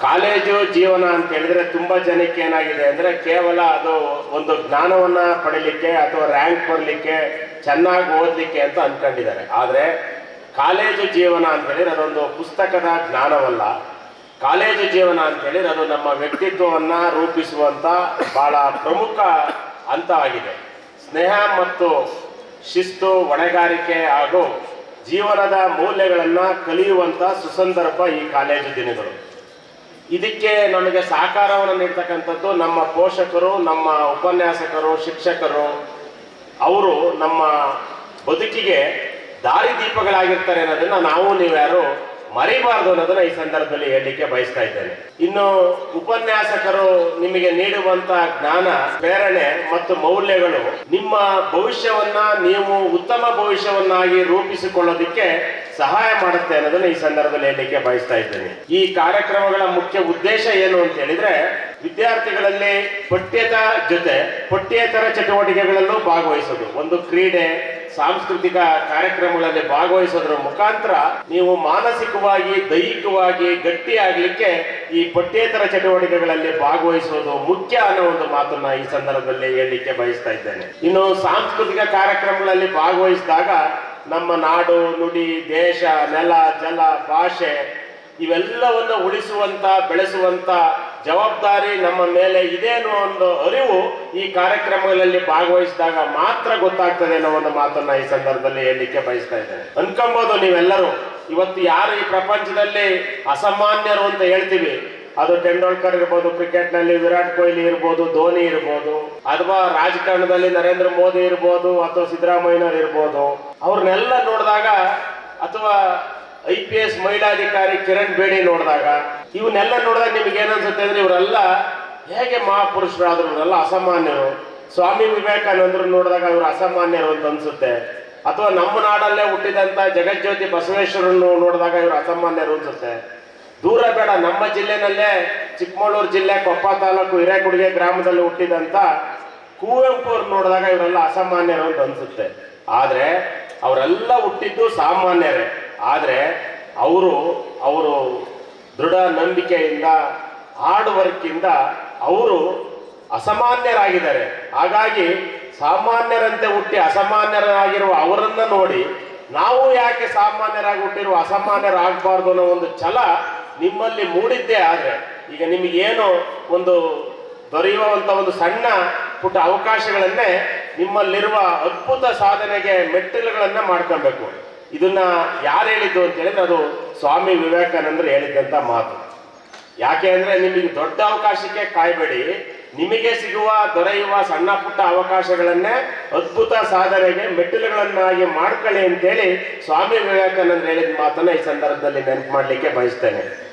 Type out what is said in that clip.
College ಜೀವನ ಅಂತ ಹೇಳಿದ್ರೆ ತುಂಬಾ ಜನಕ್ಕೆ ಏನಾಗಿದೆ ಅಂದ್ರೆ ಕೇವಲ ಅದು ಒಂದು ಜ್ಞಾನವನ್ನ ಪಡಿಲಿಕ್ಕೆ ಅಥವಾ ರ್ಯಾಂಕ್ ಬರಲಿಕ್ಕೆ ಚೆನ್ನಾಗಿ ಓದಲಿಕ್ಕೆ ಅಂತ ಅನ್ಕೊಂಡಿದ್ದಾರೆ. ಆದರೆ ಕಾಲೇಜು ಜೀವನ ಅಂತ ಹೇಳಿದ್ರೆ ಅದೊಂದು ಪುಸ್ತಕದ ಜ್ಞಾನವಲ್ಲ. ಕಾಲೇಜು ಜೀವನ ಅಂತ ಹೇಳಿದ್ರೆ ಅದು ನಮ್ಮ ವ್ಯಕ್ತಿತ್ವವನ್ನ ರೂಪಿಸುವಂತ ಬಹಳ ಪ್ರಮುಖ ಹಂತವಾಗಿದೆ. ಸ್ನೇಹ ಮತ್ತು ಶಿಸ್ತು, ಹೊಣೆಗಾರಿಕೆ ಹಾಗೂ ಜೀವನದ ಮೌಲ್ಯಗಳನ್ನು ಕಲಿಯುವಂಥ ಸುಸಂದರ್ಭ ಈ ಕಾಲೇಜು ದಿನಗಳು. ಇದಕ್ಕೆ ನಮಗೆ ಸಹಕಾರವನ್ನು ನೀಡ್ತಕ್ಕಂಥದ್ದು ನಮ್ಮ ಪೋಷಕರು, ನಮ್ಮ ಉಪನ್ಯಾಸಕರು, ಶಿಕ್ಷಕರು. ಅವರು ನಮ್ಮ ಬದುಕಿಗೆ ದಾರಿದೀಪಗಳಾಗಿರ್ತಾರೆ ಅನ್ನೋದನ್ನ ನಾವು ನೀವ್ಯಾರು ಮರಿಬಾರ್ದು ಅನ್ನೋದನ್ನ ಈ ಸಂದರ್ಭದಲ್ಲಿ ಹೇಳಲಿಕ್ಕೆ ಬಯಸ್ತಾ ಇದ್ದೇನೆ. ಇನ್ನು ಉಪನ್ಯಾಸಕರು ನಿಮಗೆ ನೀಡುವಂತ ಜ್ಞಾನ, ಪ್ರೇರಣೆ ಮತ್ತು ಮೌಲ್ಯಗಳು ನಿಮ್ಮ ಭವಿಷ್ಯವನ್ನ ನೀವು ಉತ್ತಮ ಭವಿಷ್ಯವನ್ನಾಗಿ ರೂಪಿಸಿಕೊಳ್ಳೋದಕ್ಕೆ ಸಹಾಯ ಮಾಡುತ್ತೆ ಅನ್ನೋದನ್ನ ಈ ಸಂದರ್ಭದಲ್ಲಿ ಹೇಳಲಿಕ್ಕೆ ಬಯಸ್ತಾ ಇದ್ದೇನೆ. ಈ ಕಾರ್ಯಕ್ರಮಗಳ ಮುಖ್ಯ ಉದ್ದೇಶ ಏನು ಅಂತ ಹೇಳಿದ್ರೆ, ವಿದ್ಯಾರ್ಥಿಗಳಲ್ಲಿ ಪಠ್ಯೇತರ ಚಟುವಟಿಕೆಗಳಲ್ಲೂ ಭಾಗವಹಿಸೋದು. ಒಂದು ಕ್ರೀಡೆ, ಸಾಂಸ್ಕೃತಿಕ ಕಾರ್ಯಕ್ರಮಗಳಲ್ಲಿ ಭಾಗವಹಿಸೋದ್ರ ಮುಖಾಂತರ ನೀವು ಮಾನಸಿಕವಾಗಿ, ದೈಹಿಕವಾಗಿ ಗಟ್ಟಿಯಾಗಲಿಕ್ಕೆ ಈ ಪಠ್ಯೇತರ ಚಟುವಟಿಕೆಗಳಲ್ಲಿ ಭಾಗವಹಿಸೋದು ಮುಖ್ಯ ಅನ್ನೋ ಒಂದು ಮಾತನ್ನ ಈ ಸಂದರ್ಭದಲ್ಲಿ ಹೇಳಲಿಕ್ಕೆ ಬಯಸ್ತಾ ಇದ್ದೇನೆ. ಇನ್ನು ಸಾಂಸ್ಕೃತಿಕ ಕಾರ್ಯಕ್ರಮಗಳಲ್ಲಿ ಭಾಗವಹಿಸಿದಾಗ ನಮ್ಮ ನಾಡು, ನುಡಿ, ದೇಶ, ನೆಲ, ಜಲ, ಭಾಷೆ ಇವೆಲ್ಲವನ್ನು ಉಳಿಸುವಂತ, ಬೆಳೆಸುವಂತ ಜವಾಬ್ದಾರಿ ನಮ್ಮ ಮೇಲೆ ಇದೆ ಅನ್ನೋ ಒಂದು ಅರಿವು ಈ ಕಾರ್ಯಕ್ರಮಗಳಲ್ಲಿ ಭಾಗವಹಿಸಿದಾಗ ಮಾತ್ರ ಗೊತ್ತಾಗ್ತದೆ ಅನ್ನೋ ಒಂದು ಮಾತನ್ನ ಈ ಸಂದರ್ಭದಲ್ಲಿ ಹೇಳಲಿಕ್ಕೆ ಬಯಸ್ತಾ ಇದ್ದೇನೆ. ಅನ್ಕೊಂಬೋದು ನೀವೆಲ್ಲರೂ, ಇವತ್ತು ಯಾರು ಈ ಪ್ರಪಂಚದಲ್ಲಿ ಅಸಾಮಾನ್ಯರು ಅಂತ ಹೇಳ್ತೀವಿ, ಅದು ತೆಂಡೂಲ್ಕರ್ ಇರ್ಬೋದು, ಕ್ರಿಕೆಟ್ನಲ್ಲಿ ವಿರಾಟ್ ಕೊಹ್ಲಿ ಇರ್ಬೋದು, ಧೋನಿ ಇರ್ಬೋದು, ಅಥವಾ ರಾಜಕಾರಣದಲ್ಲಿ ನರೇಂದ್ರ ಮೋದಿ ಇರ್ಬೋದು, ಅಥವಾ ಸಿದ್ದರಾಮಯ್ಯನವ್ರು ಇರ್ಬೋದು, ಅವ್ರನ್ನೆಲ್ಲ ನೋಡಿದಾಗ, ಅಥವಾ IPS ಮಹಿಳಾಧಿಕಾರಿ ಕಿರಣ್ ಬೇಡಿ ನೋಡಿದಾಗ, ಇವನ್ನೆಲ್ಲ ನೋಡಿದಾಗ ನಿಮ್ಗೆ ಏನನ್ಸುತ್ತೆ ಅಂದ್ರೆ ಇವರೆಲ್ಲ ಹೇಗೆ ಮಹಾಪುರುಷರಾದ್ರು, ಇವರೆಲ್ಲ ಅಸಾಮಾನ್ಯರು. ಸ್ವಾಮಿ ವಿವೇಕಾನಂದರು ನೋಡಿದಾಗ ಇವರು ಅಸಾಮಾನ್ಯರು ಅಂತ ಅನ್ಸುತ್ತೆ. ಅಥವಾ ನಮ್ಮ ನಾಡಲ್ಲೇ ಹುಟ್ಟಿದಂತ ಜಗಜ್ಯೋತಿ ಬಸವೇಶ್ವರನ್ನು ನೋಡಿದಾಗ ಇವರು ಅಸಾಮಾನ್ಯರು ಅನ್ಸುತ್ತೆ. ದೂರ ಬೇಡ, ನಮ್ಮ ಜಿಲ್ಲೆನಲ್ಲೇ ಚಿಕ್ಕಮಗಳೂರು ಜಿಲ್ಲೆ ಕೊಪ್ಪ ತಾಲೂಕು ಹಿರೇಕುಡಿಗೆ ಗ್ರಾಮದಲ್ಲಿ ಹುಟ್ಟಿದಂತ ಕುವೆಂಪು ಅವ್ರು ನೋಡಿದಾಗ ಇವರೆಲ್ಲ ಅಸಾಮಾನ್ಯರು ಅಂತ ಅನ್ಸುತ್ತೆ. ಆದ್ರೆ ಅವರೆಲ್ಲ ಹುಟ್ಟಿದ್ದು ಸಾಮಾನ್ಯರೇ. ಆದರೆ ಅವರು ದೃಢ ನಂಬಿಕೆಯಿಂದ, ಹಾರ್ಡ್ ವರ್ಕಿಂದ ಅವರು ಅಸಾಮಾನ್ಯರಾಗಿದ್ದಾರೆ. ಹಾಗಾಗಿ ಸಾಮಾನ್ಯರಂತೆ ಹುಟ್ಟಿ ಅಸಾಮಾನ್ಯರಾಗಿರುವ ಅವರನ್ನ ನೋಡಿ ನಾವು ಯಾಕೆ ಸಾಮಾನ್ಯರಾಗಿ ಹುಟ್ಟಿರುವ ಅಸಾಮಾನ್ಯರಾಗಬಾರ್ದು ಅನ್ನೋ ಒಂದು ಛಲ ನಿಮ್ಮಲ್ಲಿ ಮೂಡಿದ್ದೇ. ಆದರೆ ಈಗ ನಿಮಗೇನೋ ಒಂದು ದೊರೆಯುವಂಥ ಒಂದು ಸಣ್ಣ ಪುಟ್ಟ ಅವಕಾಶಗಳನ್ನೇ ನಿಮ್ಮಲ್ಲಿರುವ ಅದ್ಭುತ ಸಾಧನೆಗೆ ಮೆಟ್ಟಿಲುಗಳನ್ನು ಮಾಡ್ಕೊಬೇಕು. ಇದನ್ನ ಯಾರು ಹೇಳಿದ್ದು ಅಂತ ಹೇಳಿದ್ರೆ ಅದು ಸ್ವಾಮಿ ವಿವೇಕಾನಂದರು ಹೇಳಿದ್ದಂಥ ಮಾತು. ಯಾಕೆ ಅಂದ್ರೆ ನಿಮಗೆ ದೊಡ್ಡ ಅವಕಾಶಕ್ಕೆ ಕಾಯಬೇಡಿ, ನಿಮಗೆ ದೊರೆಯುವ ಸಣ್ಣ ಪುಟ್ಟ ಅವಕಾಶಗಳನ್ನೇ ಅದ್ಭುತ ಸಾಧನೆಗೆ ಮೆಟ್ಟಿಲುಗಳನ್ನಾಗಿ ಮಾಡ್ಕೊಳ್ಳಿ ಅಂತೇಳಿ ಸ್ವಾಮಿ ವಿವೇಕಾನಂದರು ಹೇಳಿದ ಮಾತನ್ನ ಈ ಸಂದರ್ಭದಲ್ಲಿ ನೆನಪು ಮಾಡಲಿಕ್ಕೆ ಬಯಸ್ತೇನೆ.